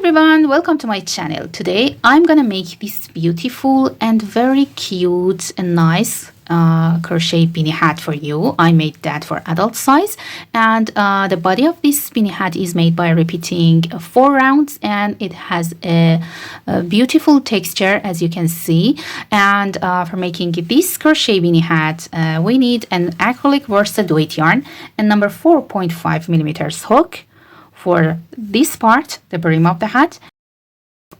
everyone, welcome to my channel. Today I'm gonna make this beautiful and very cute and nice crochet beanie hat for you. I made that for adult size, and the body of this beanie hat is made by repeating 4 rounds, and it has a beautiful texture, as you can see. And for making this crochet beanie hat, we need an acrylic worsted weight yarn and number 4.5 millimeters hook for this part, the brim of the hat,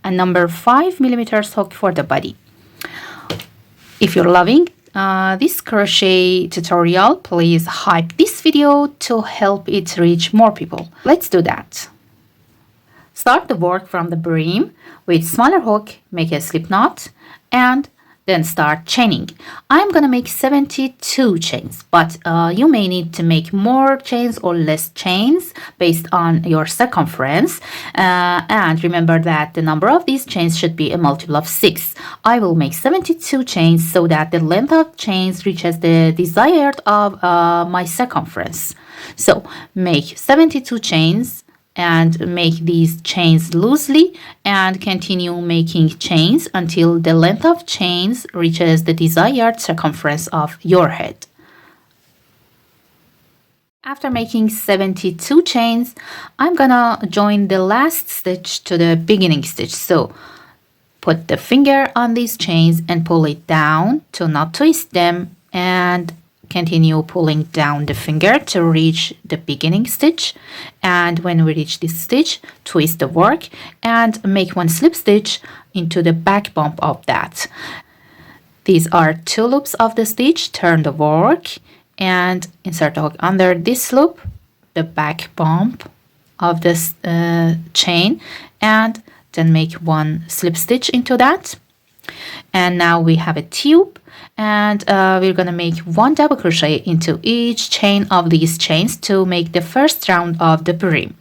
and number 5 millimeters hook for the body. If you're loving this crochet tutorial, please hype this video to help it reach more people. Let's do that. Start the work from the brim with smaller hook, make a slip knot, and then start chaining. I'm gonna make 72 chains, but you may need to make more chains or less chains based on your circumference. And remember that the number of these chains should be a multiple of 6. I will make 72 chains so that the length of chains reaches the desired of my circumference. So make 72 chains and make these chains loosely and continue making chains until the length of chains reaches the desired circumference of your head. After making 72 chains, I'm gonna join the last stitch to the beginning stitch. So put the finger on these chains and pull it down to not twist them, and continue pulling down the finger to reach the beginning stitch. And when we reach this stitch, twist the work and make one slip stitch into the back bump of that. These are 2 loops of the stitch. Turn the work and insert the hook under this loop, the back bump of this chain, and then make one slip stitch into that. And now we have a tube, and we're gonna make 1 double crochet into each chain of these chains to make the first round of the brim.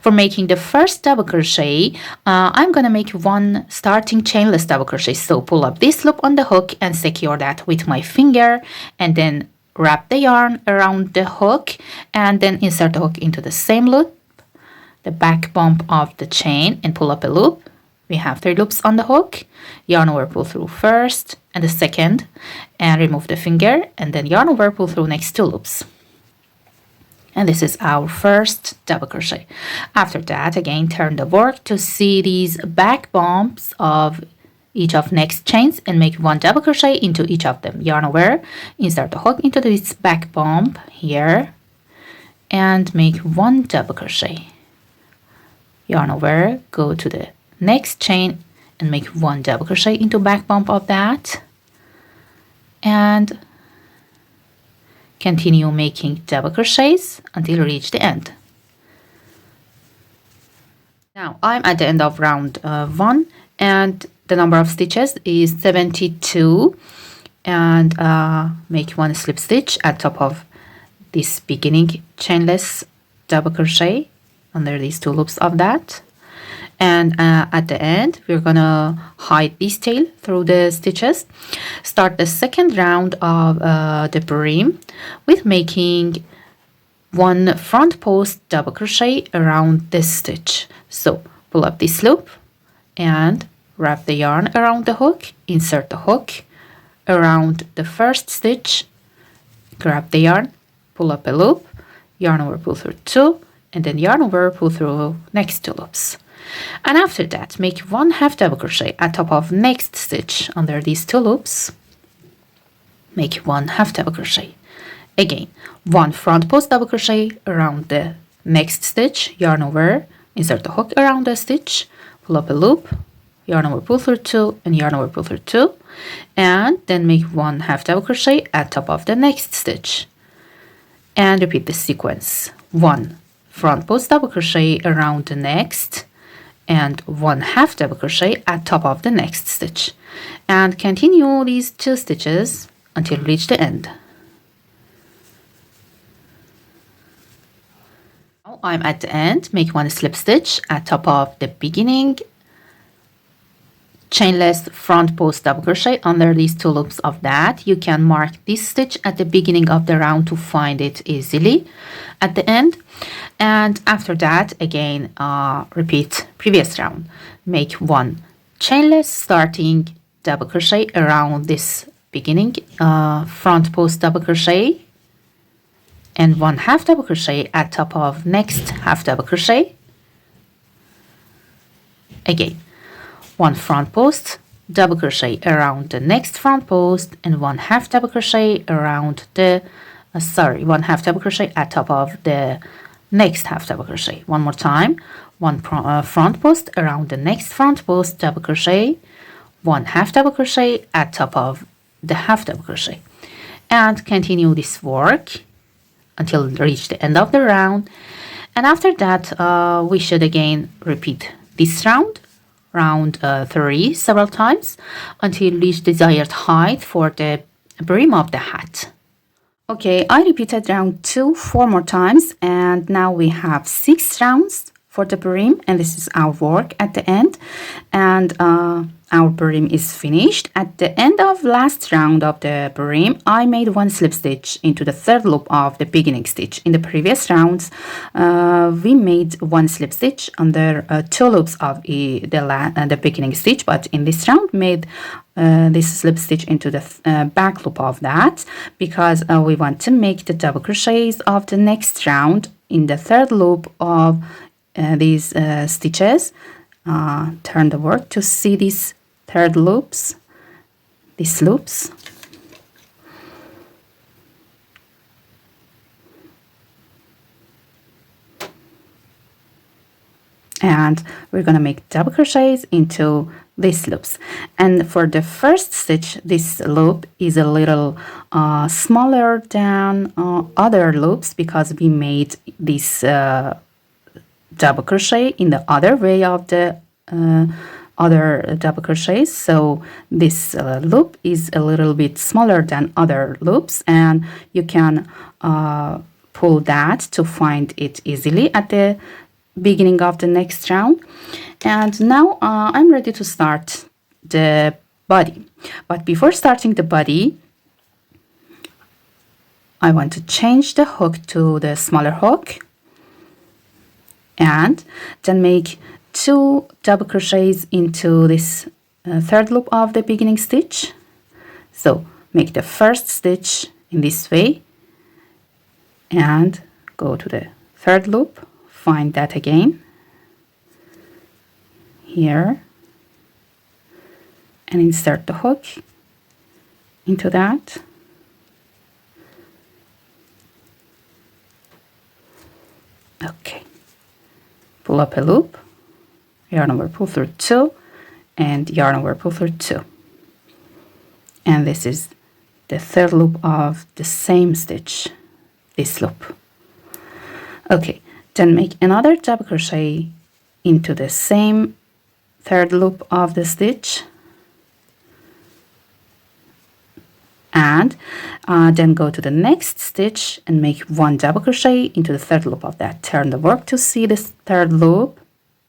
For making the first double crochet, I'm gonna make 1 starting chainless double crochet. So pull up this loop on the hook and secure that with my finger, and then wrap the yarn around the hook, and then insert the hook into the same loop, the back bump of the chain, and pull up a loop. We have 3 loops on the hook, yarn over, pull through first and the second, and remove the finger, and then yarn over, pull through next 2 loops. And this is our first double crochet. After that, again, turn the work to see these back bumps of each of next chains and make 1 double crochet into each of them. Yarn over, insert the hook into this back bump here, and make 1 double crochet. Yarn over, go to the next chain and make 1 double crochet into back bump of that, and continue making double crochets until you reach the end. Now I'm at the end of round 1, and the number of stitches is 72, and make 1 slip stitch at top of this beginning chainless double crochet under these 2 loops of that. And at the end, we're gonna hide this tail through the stitches. Start the second round of the brim with making 1 front post double crochet around this stitch. So pull up this loop and wrap the yarn around the hook, insert the hook around the first stitch, grab the yarn, pull up a loop, yarn over, pull through 2, and then yarn over, pull through next 2 loops. And after that, make 1 half double crochet at top of next stitch under these 2 loops. Make 1 half double crochet. Again, 1 front post double crochet around the next stitch, yarn over, insert the hook around the stitch, pull up a loop, yarn over, pull through 2, and yarn over, pull through 2, and then make 1 half double crochet at top of the next stitch. And repeat the sequence. 1 front post double crochet around the next, and 1 half double crochet at top of the next stitch, and continue these 2 stitches until you reach the end. Now I'm at the end. Make 1 slip stitch at top of the beginning chainless front post double crochet under these 2 loops of that. You can mark this stitch at the beginning of the round to find it easily at the end. And after that, again, repeat previous round. Make one chainless starting double crochet around this beginning front post double crochet, and one half double crochet at top of next half double crochet. Again, one front post double crochet around the next front post, and one half double crochet around the one half double crochet at top of the next half double crochet. One more time, one front post around the next front post double crochet, one half double crochet at top of the half double crochet, and continue this work until reach the end of the round. And after that we should again repeat this round 3 several times until reach desired height for the brim of the hat. Okay, I repeated round 2 4 more times, and now we have 6 rounds for the brim, and this is our work at the end, and our brim is finished. At the end of last round of the brim, I made one slip stitch into the third loop of the beginning stitch. In the previous rounds, we made one slip stitch under 2 loops of the beginning stitch, but in this round made this slip stitch into the back loop of that, because we want to make the double crochets of the next round in the third loop of these stitches. Turn the work to see these third loops, these loops. And we're going to make double crochets into these loops. And for the first stitch, this loop is a little smaller than other loops, because we made this double crochet in the other way of the other double crochets. So this loop is a little bit smaller than other loops, and you can pull that to find it easily at the beginning of the next round. And now I'm ready to start the body. But before starting the body, I want to change the hook to the smaller hook, and then make 2 double crochets into this third loop of the beginning stitch. So make the first stitch in this way and go to the third loop, find that again here, and insert the hook into that. Okay, pull up a loop, yarn over, pull through 2, and yarn over, pull through 2. And this is the third loop of the same stitch, this loop. Okay, then make another double crochet into the same third loop of the stitch, and then go to the next stitch and make 1 double crochet into the third loop of that. Turn the work to see this third loop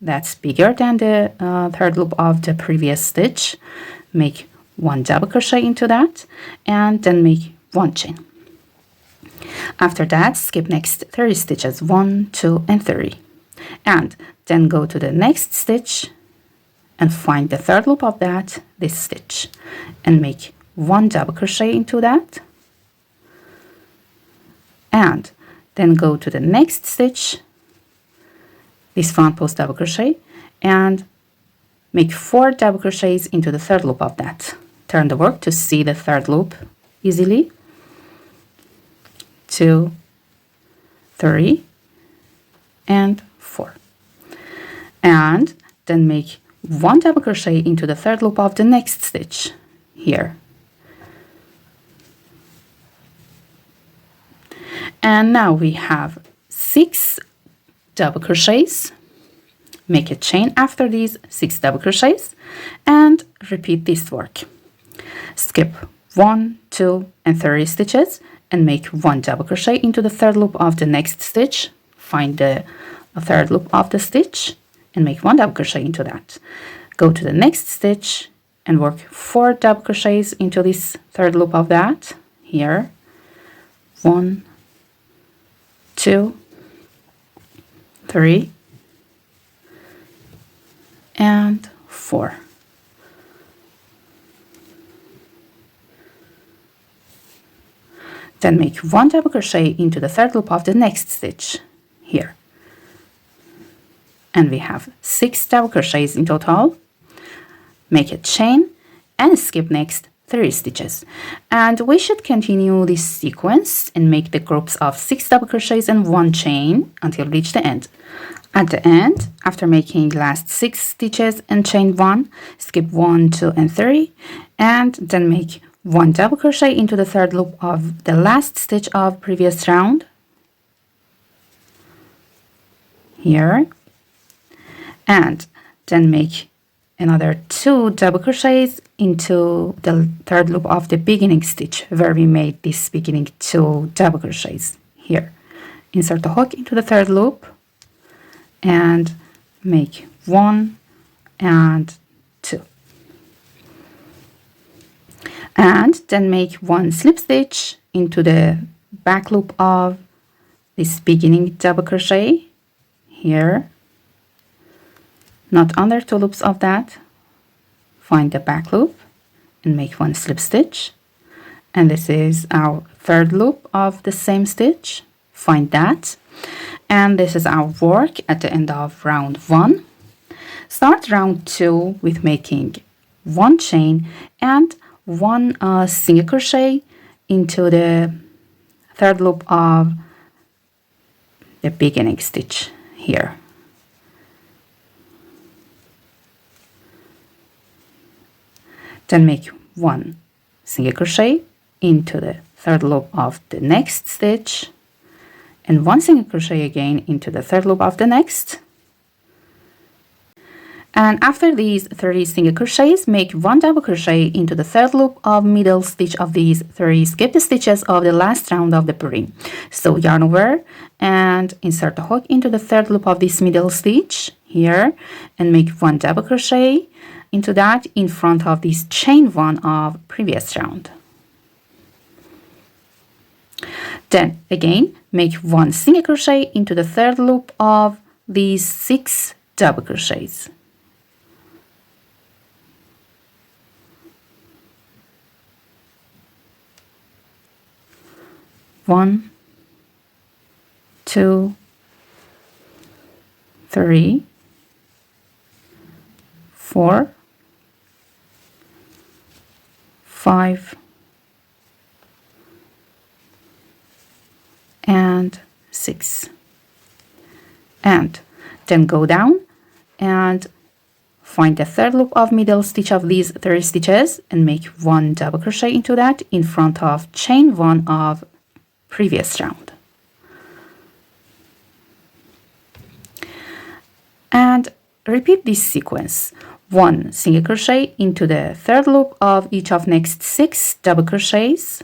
that's bigger than the third loop of the previous stitch. Make 1 double crochet into that, and then make 1 chain. After that, skip next 30 stitches, 1 2 and 3, and then go to the next stitch and find the third loop of that, this stitch, and make 1 double crochet into that, and then go to the next stitch, this front post double crochet, and make 4 double crochets into the third loop of that. Turn the work to see the third loop easily. 2 3 and 4, and then make 1 double crochet into the third loop of the next stitch here. And now we have 6 double crochets. Make a chain after these 6 double crochets and repeat this work. Skip 1 2 and 30 stitches and make 1 double crochet into the third loop of the next stitch. Find the third loop of the stitch and make 1 double crochet into that. Go to the next stitch and work 4 double crochets into this third loop of that here. 1 2 3 and 4. Then make 1 double crochet into the third loop of the next stitch here. And we have 6 double crochets in total. Make a chain and skip next 3 stitches. And we should continue this sequence and make the groups of 6 double crochets and 1 chain until reach the end. At the end, after making last 6 stitches and chain 1, skip 1, 2, and 3, and then make 1 double crochet into the third loop of the last stitch of previous round here, and then make another 2 double crochets into the third loop of the beginning stitch where we made this beginning 2 double crochets here. Insert the hook into the third loop and make 1 and 2, and then make 1 slip stitch into the back loop of this beginning double crochet here, not under 2 loops of that. Find the back loop and make 1 slip stitch, and this is our third loop of the same stitch. Find that, and this is our work at the end of round 1. Start round 2 with making 1 chain and 1 single crochet into the third loop of the beginning stitch here. Then make 1 single crochet into the third loop of the next stitch, and 1 single crochet again into the third loop of the next. And after these 3 single crochets, make 1 double crochet into the third loop of middle stitch of these 3 skip stitches of the last round of the brim. So yarn over and insert the hook into the third loop of this middle stitch here, and make 1 double crochet into that in front of this chain 1 of previous round. Then again make 1 single crochet into the third loop of these 6 double crochets. One, 2, 3, 4, 5, and 6. And then go down and find the third loop of middle stitch of these 3 stitches and make 1 double crochet into that in front of chain 1 of previous round. And repeat this sequence. 1 single crochet into the third loop of each of next 6 double crochets,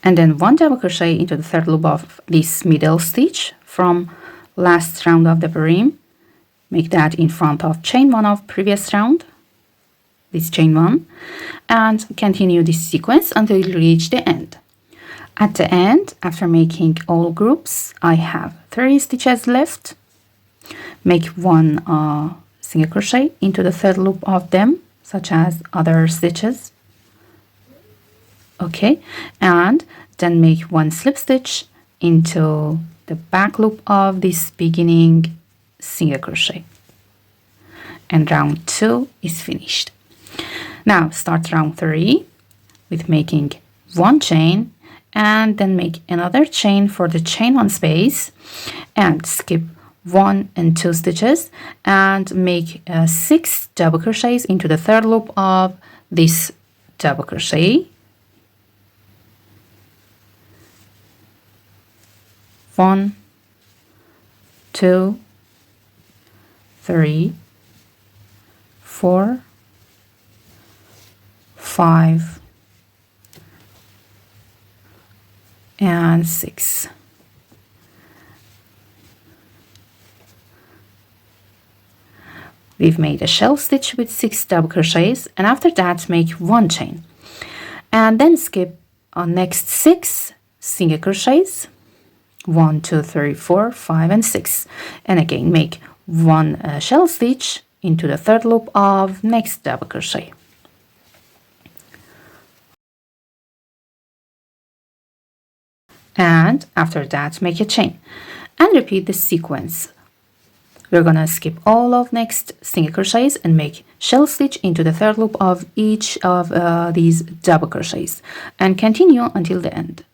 and then 1 double crochet into the third loop of this middle stitch from last round of the brim. Make that in front of chain 1 of previous round, this chain 1, and continue this sequence until you reach the end. At the end, after making all groups, I have 3 stitches left. Make 1 single crochet into the third loop of them, such as other stitches. Okay, and then make 1 slip stitch into the back loop of this beginning single crochet. And round 2 is finished. Now start round 3 with making 1 chain, and then make another chain for the chain 1 space, and skip 1 and 2 stitches and make 6 double crochets into the third loop of this double crochet. 1, 2, 3, 4, 5, and 6. We've made a shell stitch with 6 double crochets, and after that make 1 chain, and then skip on next 6 single crochets 1, 2, 3, 4, 5, and 6. And again, make one shell stitch into the third loop of next double crochet. And after that, make a chain and repeat the sequence. We're gonna skip all of next single crochets and make shell stitch into the third loop of each of these double crochets and continue until the end.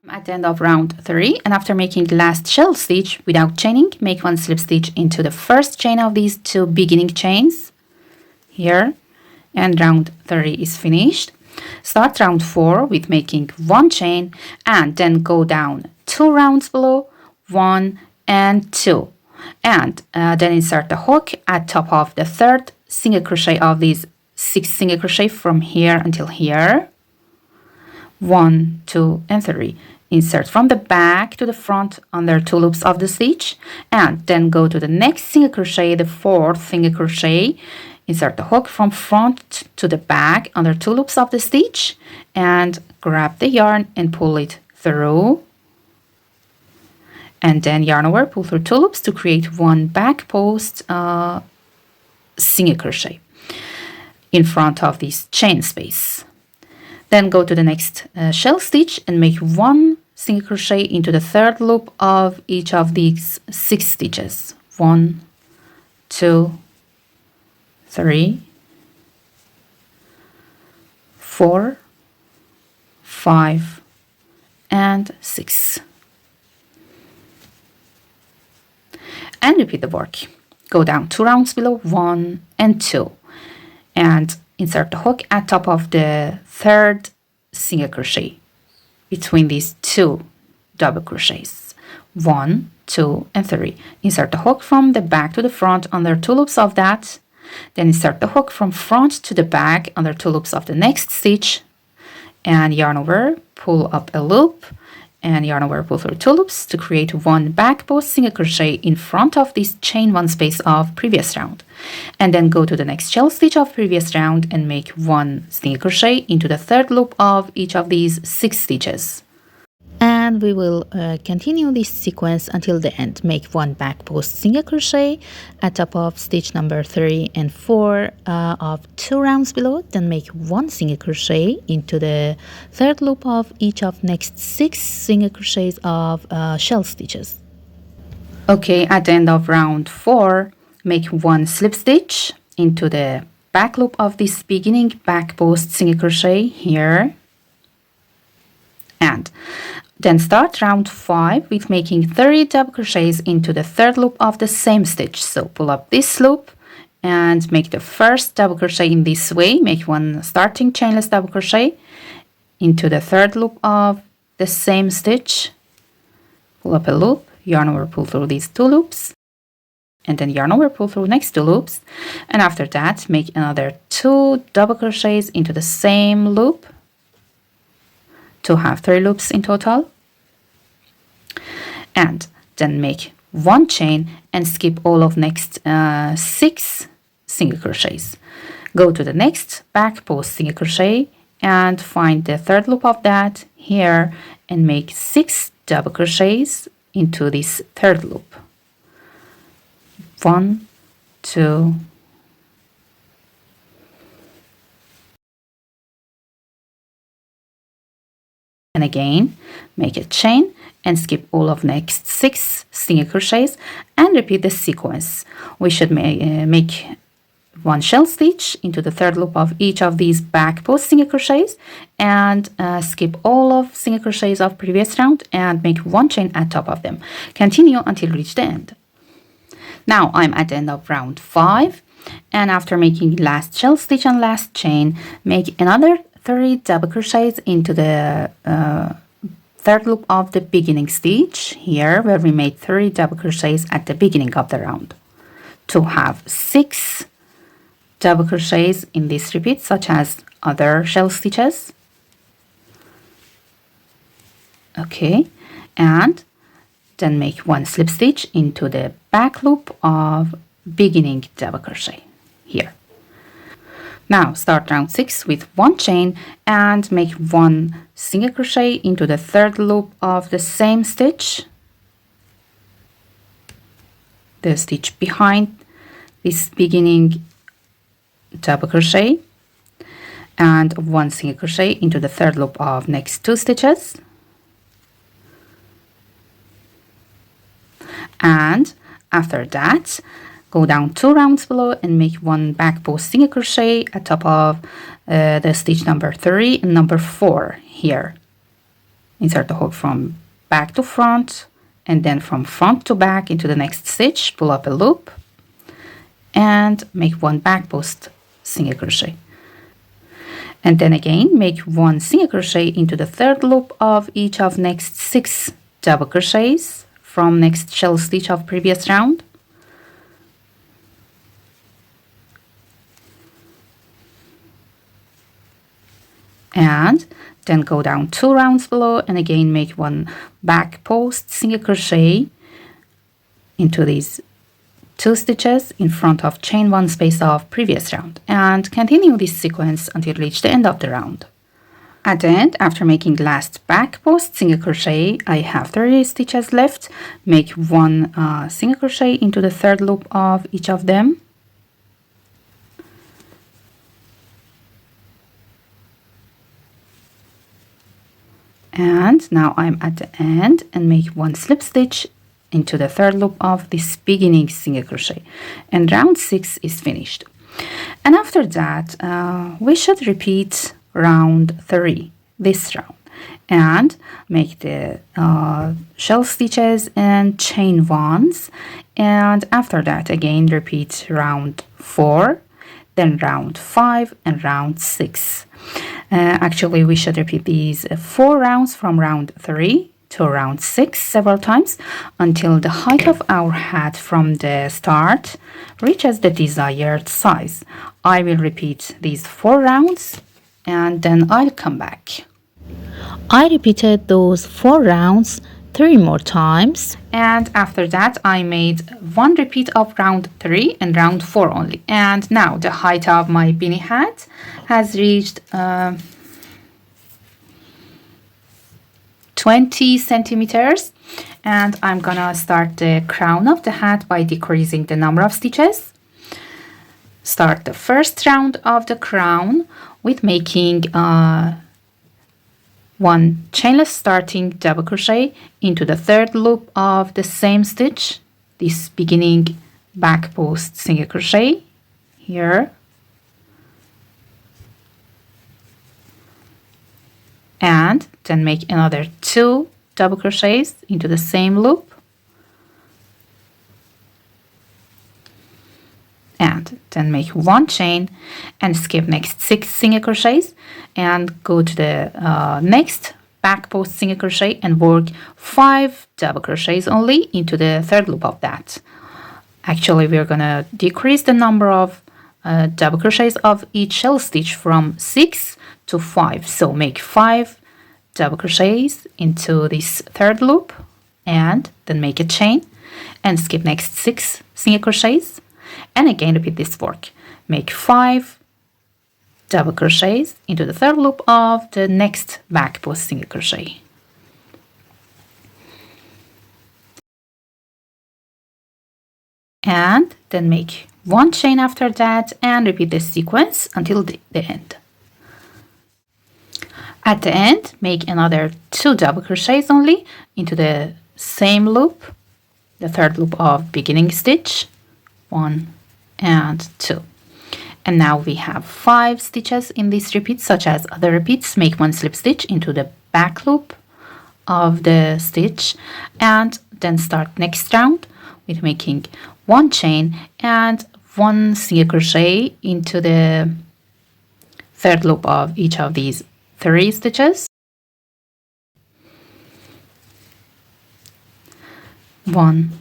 At the end of round 3, and after making the last shell stitch without chaining, make one slip stitch into the first chain of these two beginning chains here, and round 3 is finished. Start round 4 with making one chain and then go down 2 rounds below, 1 and 2, and then insert the hook at top of the third single crochet of these 6 single crochet from here until here. 1, 2, and 3. Insert from the back to the front under 2 loops of the stitch, and then go to the next single crochet, the 4th single crochet. Insert the hook from front to the back under 2 loops of the stitch, and grab the yarn and pull it through. And then yarn over, pull through 2 loops to create one back post single crochet in front of this chain space. Then go to the next shell stitch and make one single crochet into the third loop of each of these 6 stitches. 1, 2, 3, 4, 5, and 6. And repeat the work. Go down 2 rounds below, 1 and 2, and insert the hook at top of the third single crochet between these 2 double crochets. 1, 2, and 3. Insert the hook from the back to the front under 2 loops of that. Then insert the hook from front to the back under 2 loops of the next stitch, and yarn over, pull up a loop, and yarn over, pull through 2 loops to create one back post single crochet in front of this chain 1 space of previous round. And then go to the next shell stitch of previous round and make one single crochet into the third loop of each of these 6 stitches. And we will continue this sequence until the end. Make one back post single crochet at top of stitch number 3 and 4 of 2 rounds below. Then make one single crochet into the third loop of each of next 6 single crochets of shell stitches. Okay, at the end of round 4, make one slip stitch into the back loop of this beginning back post single crochet here, and then start round 5 with making 30 double crochets into the third loop of the same stitch. So pull up this loop and make the first double crochet in this way. Make one starting chainless double crochet into the third loop of the same stitch. Pull up a loop, yarn over, pull through these 2 loops, and then yarn over, pull through next 2 loops. And after that, make another 2 double crochets into the same loop to have 3 loops in total, and then make one chain and skip all of next 6 single crochets. Go to the next back post single crochet and find the third loop of that here and make 6 double crochets into this third loop. 1, 2, and again make a chain and skip all of next 6 single crochets and repeat the sequence. We should make one shell stitch into the third loop of each of these back post single crochets and skip all of single crochets of previous round and make one chain at top of them. Continue until you reach the end. Now I'm at the end of round 5, and after making last shell stitch and last chain, make another 30 double crochets into the third loop of the beginning stitch here, where we made 30 double crochets at the beginning of the round, to have 6 double crochets in this repeat, such as other shell stitches. Okay, and then make one slip stitch into the back loop of beginning double crochet here. Now start round 6 with one chain and make one single crochet into the third loop of the same stitch the stitch behind this beginning double crochet, and 1 single crochet into the third loop of next 2 stitches, and after that go down 2 rounds below and make 1 back post single crochet at top of the stitch number 3 and number 4 here. Insert the hook from back to front and then from front to back into the next stitch, pull up a loop and make 1 back post single crochet, and then again make 1 single crochet into the third loop of each of next 6 double crochets from next shell stitch of previous round, and then go down 2 rounds below and again make 1 back post single crochet into these 2 stitches in front of chain 1 space of previous round, and continue this sequence until you reach the end of the round. At the end, after making last back post single crochet, I have 30 stitches left. Make 1 single crochet into the third loop of each of them, and now I'm at the end and make 1 slip stitch into the third loop of this beginning single crochet, and round 6 is finished. And after that we should repeat round 3 this round and make the shell stitches and chain 1s, and after that again repeat round 4, then round 5 and round 6. Actually we should repeat these 4 rounds from round 3 to round 6 several times until the height of our hat from the start reaches the desired size. I will repeat these 4 rounds and then I'll come back. I repeated those 4 rounds 3 more times, and after that I made 1 repeat of round 3 and round 4 only, and now the height of my beanie hat has reached 20 centimeters, and I'm gonna start the crown of the hat by decreasing the number of stitches. Start the first round of the crown with making 1 chainless starting double crochet into the third loop of the same stitch, this beginning back post single crochet here, and then make another 2 double crochets into the same loop, and then make 1 chain and skip next 6 single crochets and go to the next back post single crochet and work 5 double crochets only into the third loop of that. Actually we're gonna decrease the number of double crochets of each shell stitch from 6 to 5, so make 5 double crochets into this third loop and then make a chain and skip next 6 single crochets and again repeat this work. Make 5 double crochets into the third loop of the next back post single crochet, and then make 1 chain after that and repeat this sequence until the end. At the end make another 2 double crochets only into the same loop, the third loop of beginning stitch, 1 and 2. And now we have 5 stitches in this repeat. Such as other repeats, make 1 slip stitch into the back loop of the stitch and then start next round with making 1 chain and 1 single crochet into the third loop of each of these 3 stitches, 1,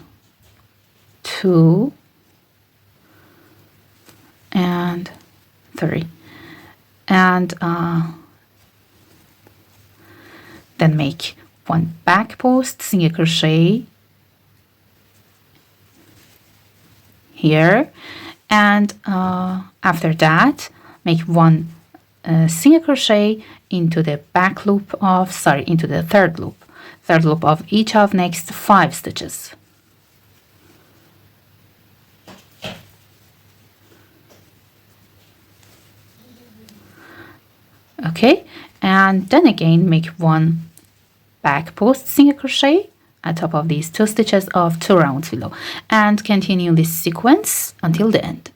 2 and 3, and then make 1 back post single crochet here, and after that make 1 single crochet into the back loop of into the third loop of each of next 5 stitches, Okay, and then again make one back post single crochet at top of these 2 stitches of 2 rounds below, and continue this sequence until the end.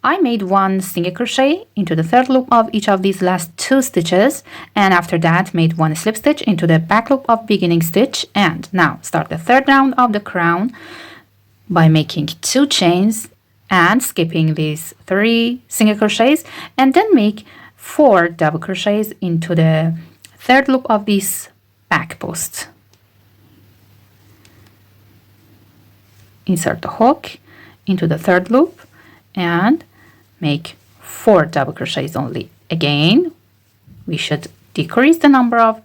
I made one single crochet into the 3rd loop of each of these last 2 stitches, and after that made one slip stitch into the back loop of beginning stitch. And now start the 3rd round of the crown by making 2 chains and skipping these 3 single crochets, and then make 4 double crochets into the 3rd loop of this back post. Insert the hook into the 3rd loop and make 4 double crochets only. Again, we should decrease the number of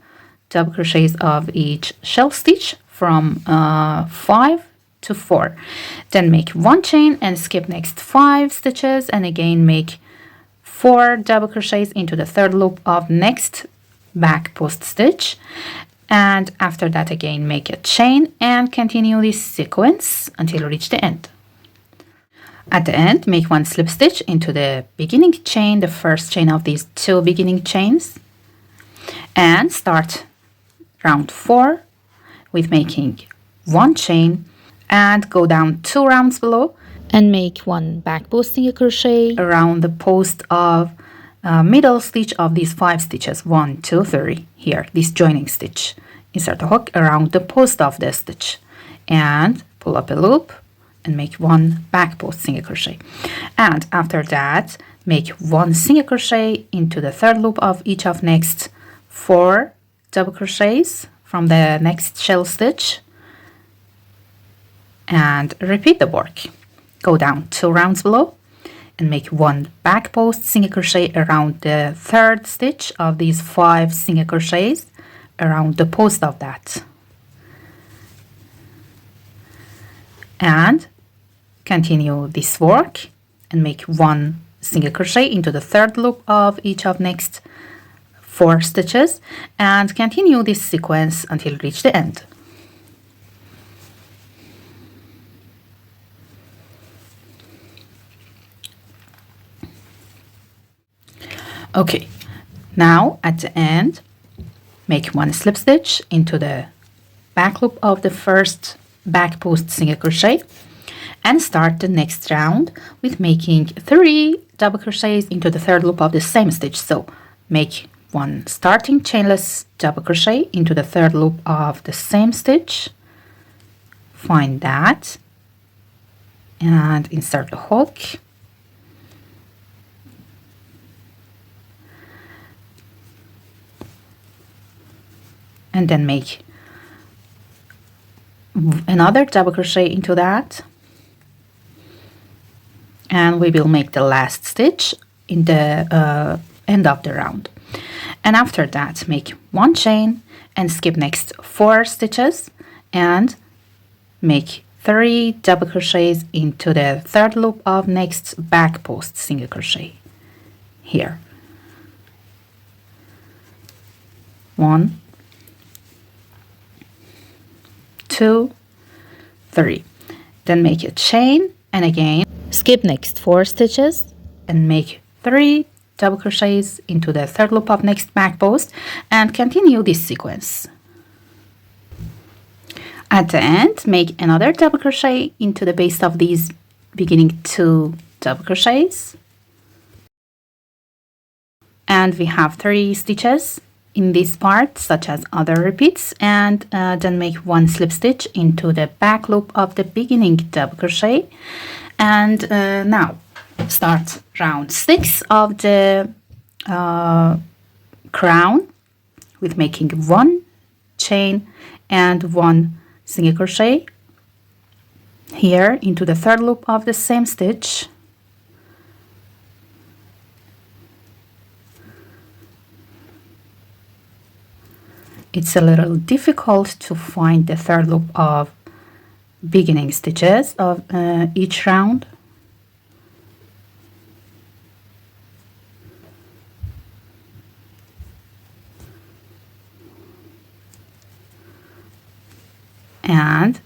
double crochets of each shell stitch from 5 to 4. Then make 1 chain and skip next 5 stitches, and again make 4 double crochets into the 3rd loop of next back post stitch, and after that again make a chain and continue this sequence until you reach the end. At the end, make 1 slip stitch into the beginning chain, the first chain of these 2 beginning chains, and start round 4 with making 1 chain and go down 2 rounds below and make 1 back post single crochet around the post of middle stitch of these 5 stitches, 1, 2, 3, here, this joining stitch. Insert a hook around the post of the stitch and pull up a loop and make 1 back post single crochet. And after that, make 1 single crochet into the 3rd loop of each of next 4 double crochets from the next shell stitch, and repeat the work. Go down 2 rounds below and make 1 back post single crochet around the 3rd stitch of these 5 single crochets around the post of that, and continue this work and make 1 single crochet into the 3rd loop of each of next 4 stitches, and continue this sequence until you reach the end. Okay, now at the end, make 1 slip stitch into the back loop of the first back post single crochet, and start the next round with making 3 double crochets into the 3rd loop of the same stitch. So make 1 starting chainless double crochet into the 3rd loop of the same stitch, find that and insert the hook, and then make another double crochet into that, and we will make the last stitch in the end of the round. And after that, make 1 chain and skip next 4 stitches and make 3 double crochets into the 3rd loop of next back post single crochet here. 1, 2, 3. Then make a chain and again skip next 4 stitches and make 3 double crochets into the 3rd loop of next back post, and continue this sequence. At the end, make another double crochet into the base of these beginning 2 double crochets, and we have 3 stitches in this part, such as other repeats, and then make 1 slip stitch into the back loop of the beginning double crochet. And now start round 6 of the crown with making 1 chain and 1 single crochet here into the 3rd loop of the same stitch, it's a little difficult to find the 3rd loop of beginning stitches of each round. And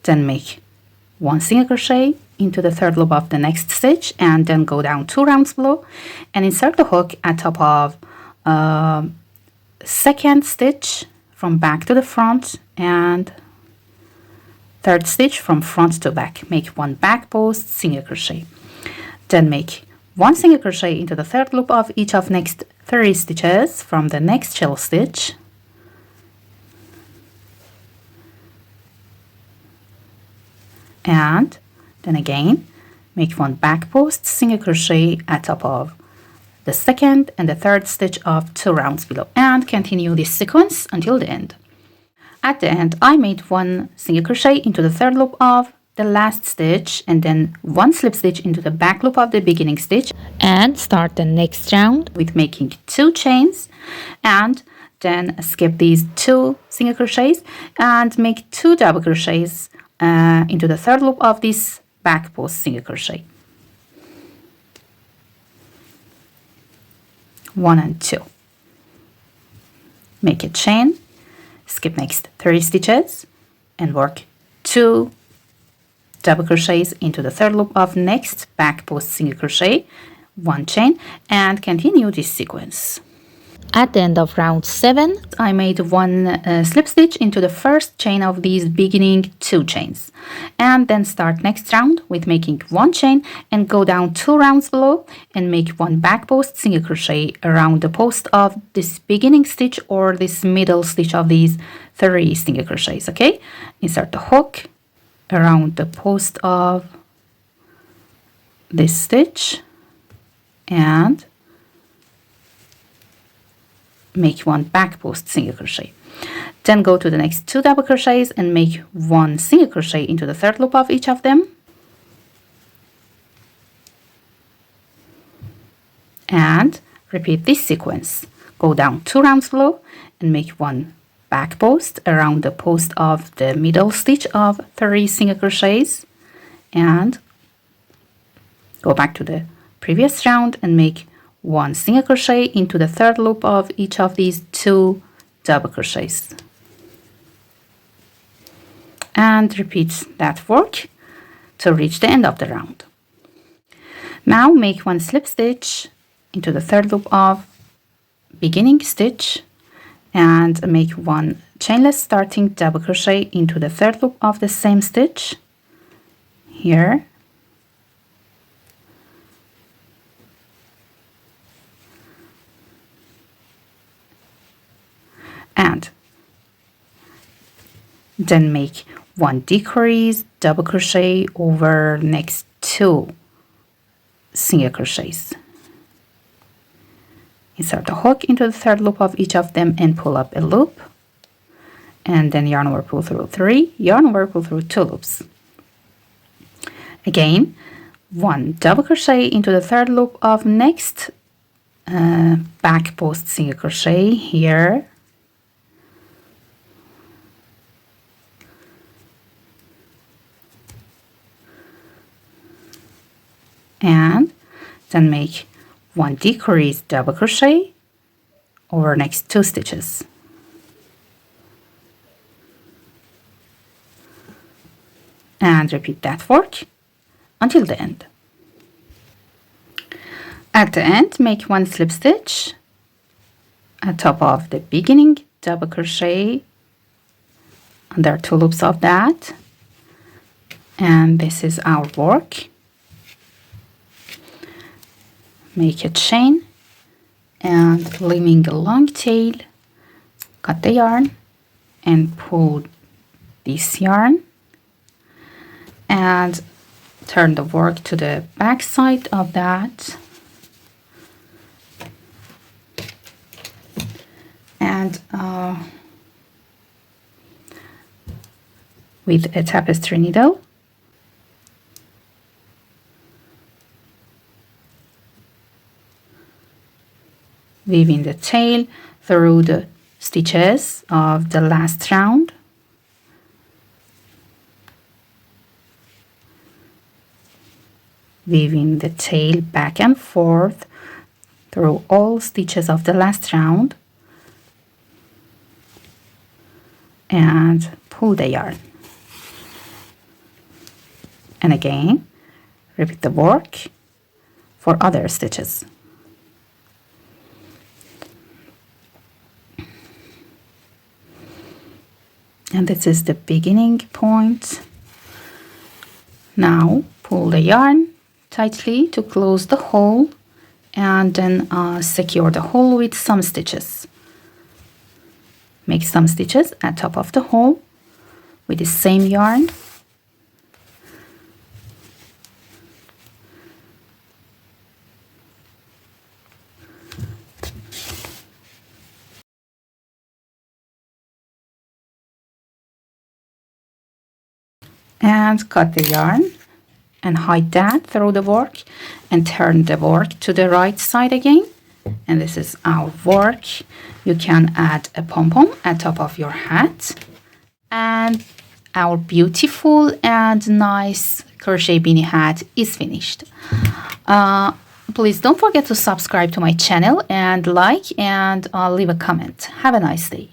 then make 1 single crochet into the 3rd loop of the next stitch, and then go down 2 rounds below and insert the hook at top of second stitch from back to the front and third stitch from front to back. Make one back post single crochet, then make one single crochet into the third loop of each of next 3 stitches from the next shell stitch, and then again make one back post single crochet at top of the second and the third stitch of 2 rounds below, and continue this sequence until the end. At the end, I made one single crochet into the third loop of the last stitch and then one slip stitch into the back loop of the beginning stitch, and start the next round with making 2 chains, and then skip these 2 single crochets and make 2 double crochets into the third loop of this back post single crochet. 1 and 2. Make a chain, skip next 3 stitches and work 2 double crochets into the third loop of next back post single crochet, 1 chain, and continue this sequence. At the end of round 7, I made one slip stitch into the first chain of these beginning 2 chains, and then start next round with making 1 chain and go down 2 rounds below and make one back post single crochet around the post of this beginning stitch or this middle stitch of these 3 single crochets. Okay, insert the hook around the post of this stitch and make one back post single crochet, then go to the next 2 double crochets and make 1 single crochet into the third loop of each of them, and repeat this sequence. Go down 2 rounds below and make 1 back post around the post of the middle stitch of 3 single crochets, and go back to the previous round and make 1 single crochet into the third loop of each of these 2 double crochets, and repeat that work to reach the end of the round. Now make 1 slip stitch into the third loop of beginning stitch and make 1 chainless starting double crochet into the third loop of the same stitch here, and then make 1 decrease double crochet over next 2 single crochets. Insert the hook into the third loop of each of them and pull up a loop, and then yarn over, pull through 3, yarn over, pull through 2 loops. Again, 1 double crochet into the third loop of next back post single crochet here, and then make 1 decrease double crochet over next 2 stitches, and repeat that work until the end. At the end, make 1 slip stitch at top of the beginning double crochet under 2 loops of that, and this is our work. Make a chain and leaving a long tail, cut the yarn and pull this yarn and turn the work to the back side of that, and with a tapestry needle weaving the tail through the stitches of the last round, weaving the tail back and forth through all stitches of the last round, and pull the yarn, and again repeat the work for other stitches. And this is the beginning point. Now pull the yarn tightly to close the hole, and then secure the hole with some stitches. Make some stitches at top of the hole with the same yarn. And cut the yarn and hide that through the work, and turn the work to the right side again. And this is our work. You can add a pom-pom at top of your hat, and our beautiful and nice crochet beanie hat is finished. Please don't forget to subscribe to my channel and like and leave a comment. Have a nice day.